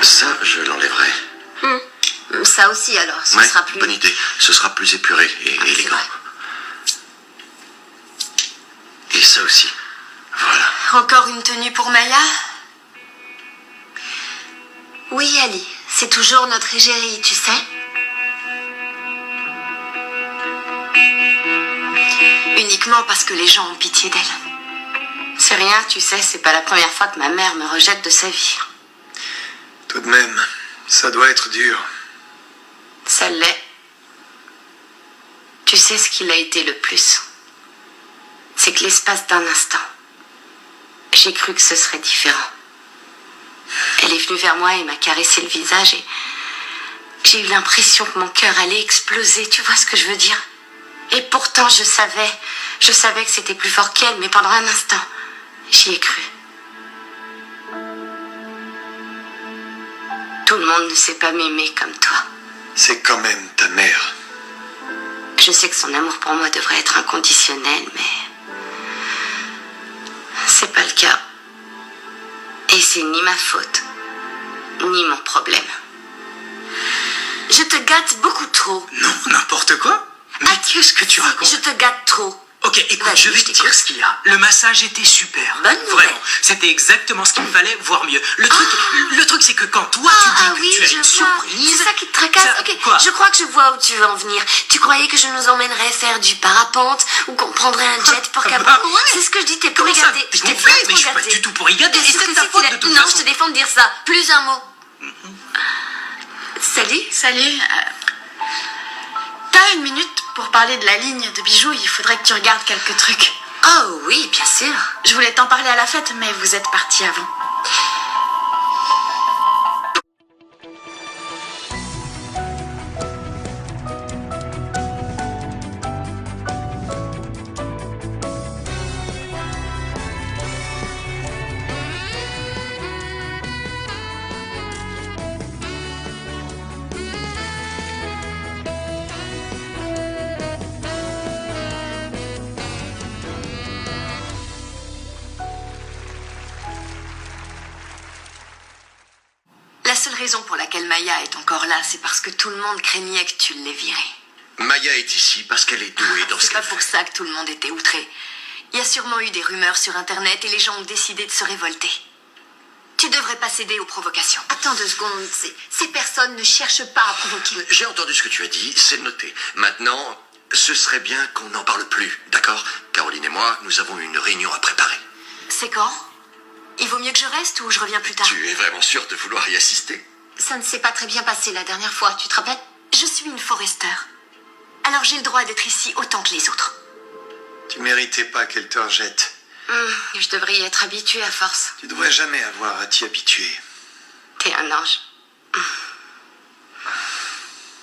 Ça, je l'enlèverai. Ça aussi, alors, ce sera plus... bonne idée. Ce sera plus épuré et élégant. Et ça aussi. Voilà. Encore une tenue pour Maya? Oui, Ali. C'est toujours notre égérie, tu sais. Uniquement parce que les gens ont pitié d'elle. C'est rien, tu sais, c'est pas la première fois que ma mère me rejette de sa vie. Tout de même, ça doit être dur. Ça l'est. Tu sais ce qu'il a été le plus? C'est que l'espace d'un instant, j'ai cru que ce serait différent. Elle est venue vers moi et m'a caressé le visage et j'ai eu l'impression que mon cœur allait exploser, tu vois ce que je veux dire? Et pourtant je savais que c'était plus fort qu'elle, mais pendant un instant, j'y ai cru. Tout le monde ne sait pas m'aimer comme toi. C'est quand même ta mère. Je sais que son amour pour moi devrait être inconditionnel, mais c'est pas le cas. Et c'est ni ma faute, ni mon problème. Je te gâte beaucoup trop. Non, n'importe quoi. Mais qu'est-ce que tu racontes? Je te gâte trop. Ok, écoute, je vais te dire ce qu'il y a. Le massage était super. Bonne nouvelle. Vraiment, c'était exactement ce qu'il me fallait, voire mieux. Le truc, c'est que quand toi tu dis que tu as une surprise... C'est ça qui te tracasse. Ça, ok, quoi? je crois que je vois où tu veux en venir. Tu croyais que je nous emmènerais faire du parapente ou qu'on prendrait un jet pour Cabo. Bah ouais. C'est ce que je dis, t'es pour Comment y ça? gâter. Je Mais t'ai bien je suis pas du tout pour y gâter. Et c'est ta faute de toute Non, façon. je te défends de dire ça. Plus un mot. Salut. Salut. T'as une minute pour parler de la ligne de bijoux? Il faudrait que tu regardes quelques trucs. Oh oui, bien sûr. Je voulais t'en parler à la fête, mais vous êtes partis avant. La seule raison pour laquelle Maya est encore là, c'est parce que tout le monde craignait que tu l'aies virée. Maya est ici parce qu'elle est douée dans ce C'est pas qu'elle pour fait. ça que tout le monde était outré. Il y a sûrement eu des rumeurs sur Internet et les gens ont décidé de se révolter. Tu devrais pas céder aux provocations. Attends 2 secondes, ces personnes ne cherchent pas à provoquer. J'ai entendu ce que tu as dit, c'est noté. Maintenant, ce serait bien qu'on n'en parle plus, d'accord? Caroline et moi, nous avons une réunion à préparer. C'est quand? Il vaut mieux que je reste ou je reviens plus tard? Tu es vraiment sûr de vouloir y assister? Ça ne s'est pas très bien passé la dernière fois, tu te rappelles? Je suis une Forrester. Alors j'ai le droit d'être ici autant que les autres. Tu méritais pas qu'elle te rejette. Je devrais y être habituée à force. Tu devrais jamais avoir à t'y habituer. T'es un ange.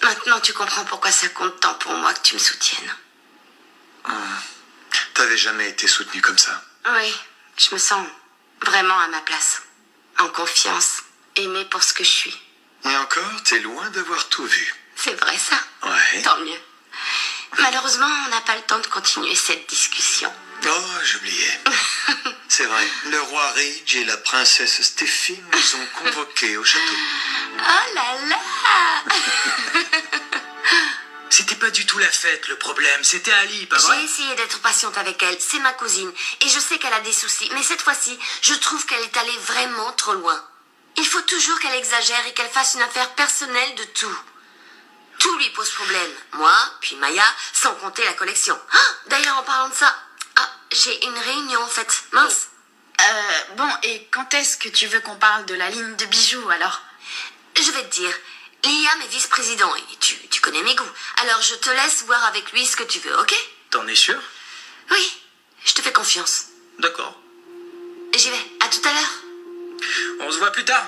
Maintenant tu comprends pourquoi ça compte tant pour moi que tu me soutiennes. T'avais jamais été soutenu comme ça. Oui, je me sens vraiment à ma place. En confiance, aimée pour ce que je suis. Et encore, t'es loin d'avoir tout vu. C'est vrai ça? Ouais. Tant mieux. Malheureusement, on n'a pas le temps de continuer cette discussion. Oh, j'oubliais. C'est vrai, le roi Ridge et la princesse Stéphine nous ont convoqués au château. Oh là là! C'était pas du tout la fête, le problème. C'était Ali, pas vrai? J'ai essayé d'être patiente avec elle, c'est ma cousine. Et je sais qu'elle a des soucis, mais cette fois-ci, je trouve qu'elle est allée vraiment trop loin. Il faut toujours qu'elle exagère et qu'elle fasse une affaire personnelle de tout. Tout lui pose problème. Moi, puis Maya, sans compter la collection. Ah, d'ailleurs, en parlant de ça, j'ai une réunion en fait. Mince. Bon, et quand est-ce que tu veux qu'on parle de la ligne de bijoux, alors? Je vais te dire, Liam est vice-président et tu connais mes goûts. Alors je te laisse voir avec lui ce que tu veux, ok? T'en es sûr? Oui, je te fais confiance. D'accord. J'y vais, à tout à l'heure. On se voit plus tard.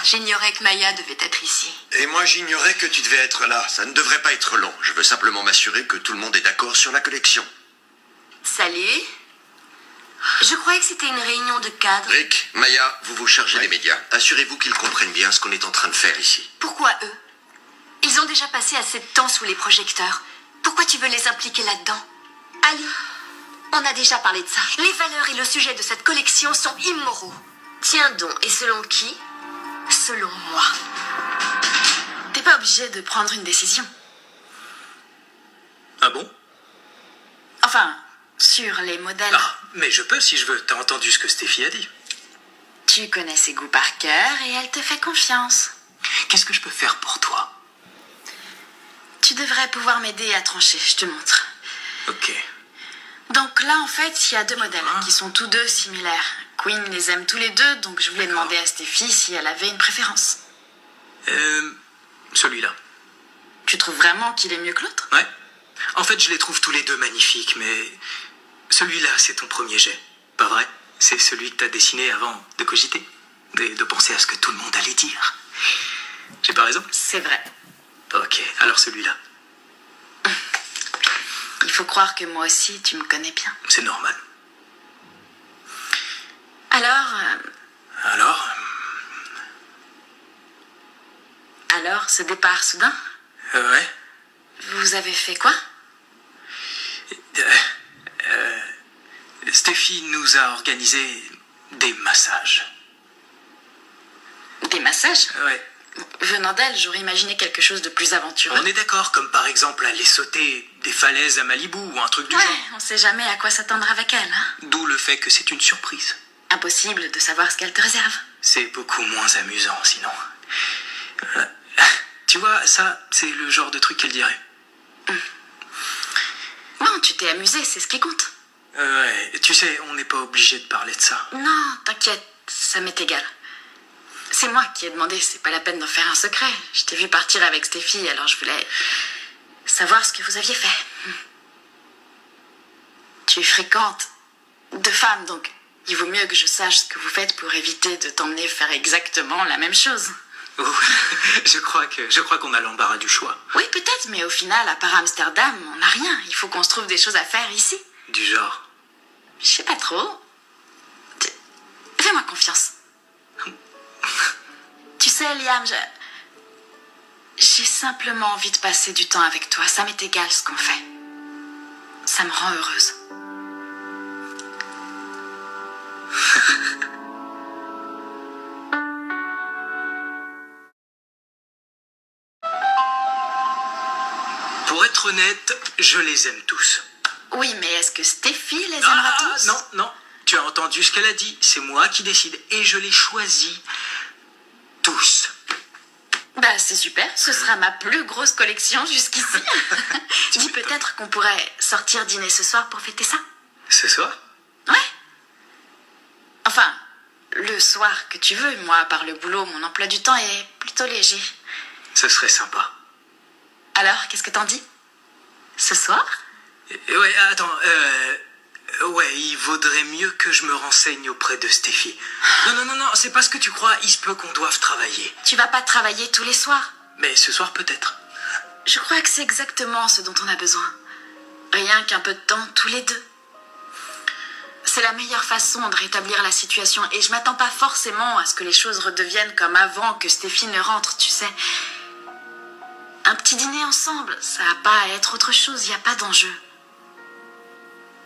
J'ignorais que Maya devait être ici. Et moi, j'ignorais que tu devais être là. Ça ne devrait pas être long. Je veux simplement m'assurer que tout le monde est d'accord sur la collection. Salut. Je croyais que c'était une réunion de cadre. Rick, Maya, vous vous chargez des médias. Assurez-vous qu'ils comprennent bien ce qu'on est en train de faire ici. Pourquoi eux? Ils ont déjà passé assez de temps sous les projecteurs. Pourquoi tu veux les impliquer là-dedans? Ali, On a déjà parlé de ça. Les valeurs et le sujet de cette collection sont immoraux. Tiens donc, et selon qui? Selon moi. T'es pas obligé de prendre une décision. Ah bon? Enfin, sur les modèles. Ah, mais je peux si je veux. T'as entendu ce que Stéphie a dit. Tu connais ses goûts par cœur et elle te fait confiance. Qu'est-ce que je peux faire pour toi? Tu devrais pouvoir m'aider à trancher, je te montre. Ok. Donc là, en fait, il y a deux modèles qui sont tous deux similaires. Queen les aime tous les deux, donc je voulais demander à Stéphie si elle avait une préférence. Celui-là. Tu trouves vraiment qu'il est mieux que l'autre? Ouais. En fait, je les trouve tous les deux magnifiques, mais celui-là, c'est ton premier jet. Pas vrai? C'est celui que t'as dessiné avant de cogiter. De penser à ce que tout le monde allait dire. J'ai pas raison? C'est vrai. Ok, alors celui-là. Il faut croire que moi aussi, tu me connais bien. C'est normal. Alors, Alors, ce départ soudain, Ouais. vous avez fait quoi? Stéphie nous a organisé des massages. Des massages? Ouais. Venant d'elle, j'aurais imaginé quelque chose de plus aventureux. On est d'accord, comme par exemple aller sauter des falaises à Malibu ou un truc du Ouais, genre. on sait jamais à quoi s'attendre avec elle, hein. D'où le fait que c'est une surprise. Impossible de savoir ce qu'elle te réserve. C'est beaucoup moins amusant sinon. Tu vois, ça, c'est le genre de truc qu'elle dirait. Bon, tu t'es amusé, c'est ce qui compte. Ouais, tu sais, on n'est pas obligé de parler de ça. Non, t'inquiète, ça m'est égal. C'est moi qui ai demandé, c'est pas la peine d'en faire un secret. Je t'ai vu partir avec Stéphie, alors je voulais savoir ce que vous aviez fait. Tu fréquentes deux femmes, donc il vaut mieux que je sache ce que vous faites pour éviter de t'emmener faire exactement la même chose. Oh, je crois qu'on a l'embarras du choix. Oui, peut-être, mais au final, à part Amsterdam, on n'a rien. Il faut qu'on se trouve des choses à faire ici. Du genre. Je sais pas trop. Fais-moi confiance. Tu sais, Liam, j'ai simplement envie de passer du temps avec toi. Ça m'est égal ce qu'on fait. Ça me rend heureuse. Pour être honnête, je les aime tous. Oui, mais est-ce que Stéphie les aimera tous? Non, non. Tu as entendu ce qu'elle a dit. C'est moi qui décide. Et je les choisis tous. Bah, c'est super. Ce sera ma plus grosse collection jusqu'ici. Dis peut-être qu'on pourrait sortir dîner ce soir pour fêter ça. Ce soir? Ouais. Enfin, le soir que tu veux. Moi, à part le boulot, mon emploi du temps est plutôt léger. Ce serait sympa. Alors, qu'est-ce que t'en dis? Ce soir? Ouais, attends, ouais, il vaudrait mieux que je me renseigne auprès de Stéphie. Non, c'est pas ce que tu crois, il se peut qu'on doive travailler. Tu vas pas travailler tous les soirs? Mais ce soir peut-être. Je crois que c'est exactement ce dont on a besoin. Rien qu'un peu de temps tous les deux. C'est la meilleure façon de rétablir la situation et je m'attends pas forcément à ce que les choses redeviennent comme avant que Stéphie ne rentre, tu sais. Un petit dîner ensemble, ça n'a pas à être autre chose, il n'y a pas d'enjeu.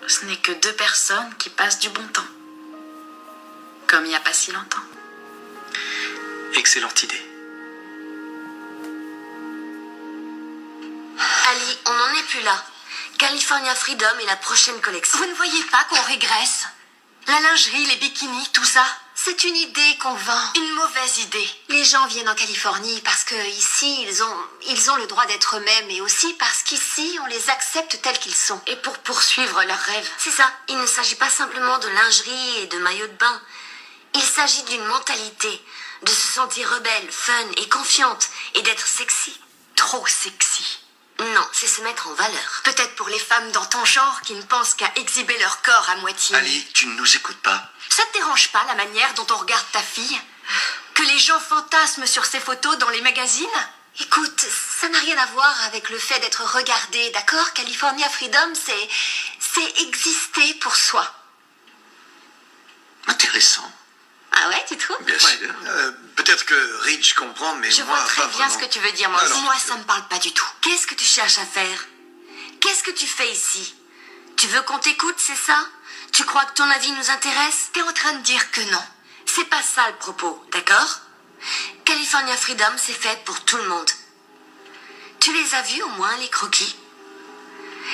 Ce n'est que deux personnes qui passent du bon temps. Comme il n'y a pas si longtemps. Excellente idée. Ali, on n'en est plus là. California Freedom est la prochaine collection. Vous ne voyez pas qu'on régresse? La lingerie, les bikinis, tout ça, c'est une idée qu'on vend. Une mauvaise idée. Les gens viennent en Californie parce que ici, ils ont le droit d'être eux-mêmes et aussi parce qu'ici, on les accepte tels qu'ils sont. Et pour poursuivre leurs rêves. C'est ça. Il ne s'agit pas simplement de lingerie et de maillot de bain. Il s'agit d'une mentalité, de se sentir rebelle, fun et confiante et d'être sexy. Trop sexy. Non, c'est se mettre en valeur. Peut-être pour les femmes dans ton genre qui ne pensent qu'à exhiber leur corps à moitié. Ali, tu ne nous écoutes pas. Ça te dérange pas la manière dont on regarde ta fille? Que les gens fantasment sur ses photos dans les magazines? Écoute, ça n'a rien à voir avec le fait d'être regardé, d'accord? California Freedom, c'est exister pour soi. Intéressant. Ah ouais, tu trouves? Bien Ouais, sûr. peut-être que Rich comprend, mais Je moi, vois très pas bien vraiment. ce que tu veux dire, moi aussi. Alors, Moi, ça me parle pas du tout. Qu'est-ce que tu cherches à faire? Qu'est-ce que tu fais ici? Tu veux qu'on t'écoute, c'est ça? Tu crois que ton avis nous intéresse? T'es en train de dire que non. C'est pas ça le propos, d'accord? California Freedom, c'est fait pour tout le monde. Tu les as vus au moins, les croquis?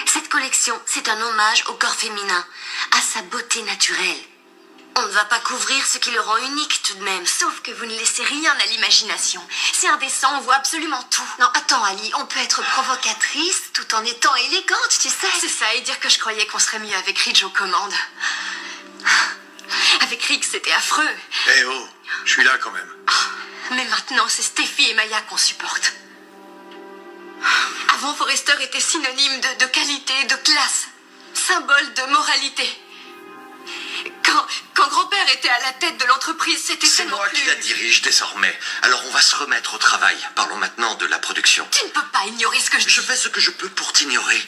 Cette collection, c'est un hommage au corps féminin, à sa beauté naturelle. On ne va pas couvrir ce qui le rend unique tout de même. Sauf que vous ne laissez rien à l'imagination. C'est indécent, on voit absolument tout. Non, attends Ali, on peut être provocatrice tout en étant élégante, tu sais. C'est ça, et dire que je croyais qu'on serait mieux avec Ridge aux commandes. Avec Rick, c'était affreux. Eh oh, je suis là quand même. Mais maintenant, c'est Steffi et Maya qu'on supporte. Avant, Forrester était synonyme de qualité, de classe, symbole de moralité. Quand grand-père était à la tête de l'entreprise, c'était C'est tellement moi plus... qui la dirige désormais. Alors on va se remettre au travail. Parlons maintenant de la production. Tu ne peux pas ignorer ce que je dis. Je fais ce que je peux pour t'ignorer.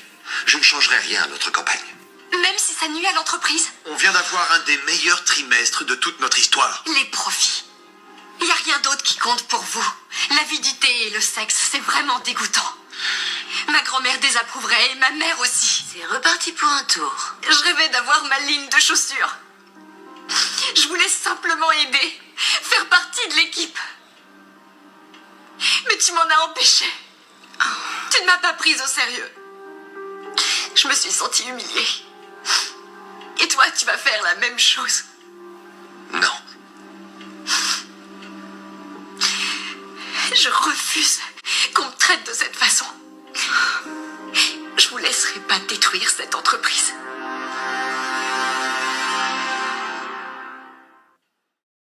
Je ne changerai rien à notre campagne. Même si ça nuit à l'entreprise. On vient d'avoir un des meilleurs trimestres de toute notre histoire. Les profits. Il n'y a rien d'autre qui compte pour vous. L'avidité et le sexe, c'est vraiment dégoûtant. Ma grand-mère désapprouverait et ma mère aussi. C'est reparti pour un tour. Je rêvais d'avoir ma ligne de chaussures. Je voulais simplement aider, faire partie de l'équipe. Mais tu m'en as empêché. Tu ne m'as pas prise au sérieux. Je me suis sentie humiliée. Et toi, tu vas faire la même chose. Non. Je refuse qu'on me traite de cette façon. Je vous laisserai pas détruire cette entreprise.